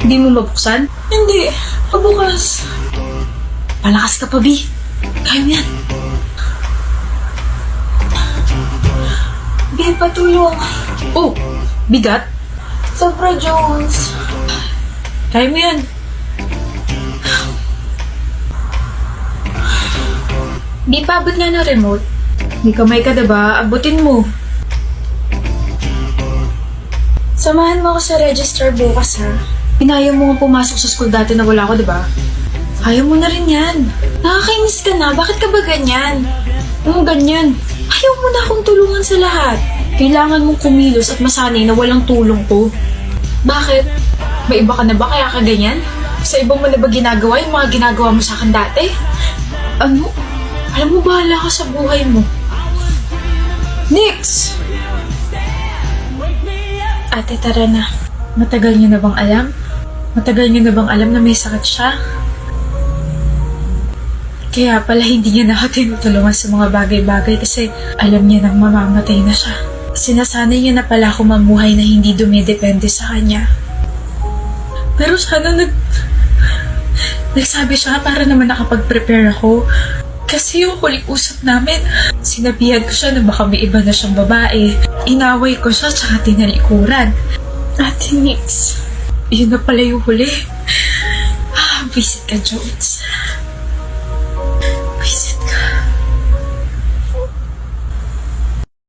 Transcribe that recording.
Hindi mo mabuksan? Hindi. Pabukas. Palakas ka pa, B. Kaya mo yan. Babe, patulong. Oh, bigat. Sobra, Jones. Kaya mo yan. Di pa abot nga ng remote. May kamay ka, diba? Abutin mo. Samahan mo ako sa register bukas, ha? Pinaya mo nga pumasok sa school dati na wala ako, diba? Kaya mo na rin yan. Nakakainis ka na. Bakit ka ba ganyan? Anong ganyan? Ayaw mo na akong tulungan sa lahat. Kailangan mong kumilos at masanay na walang tulong ko. Bakit? May iba ka na ba kaya ka ganyan? Sa iba mo na ba ginagawa yung mga ginagawa mo sa akin dati? Ano? Alam mo, bahala ka sa buhay mo. Nix! Ate, tara na. Matagal niyo na bang alam? Matagal niyo na bang alam na may sakit siya? Kaya pala hindi niya na ako tinutulungan sa mga bagay-bagay kasi alam niya nang mamamatay na siya. Sinasanay niya na pala ako mamuhay na hindi dumidepende sa kanya. Pero sana nagsabi siya para naman nakapag-prepare ako. Kasi yung huling usap namin, sinabihan ko siya na baka may iba na siyang babae. Inaway ko siya tsaka tinalikuran. Ate Nix, yun na pala yung huli. Visit ka, Jones.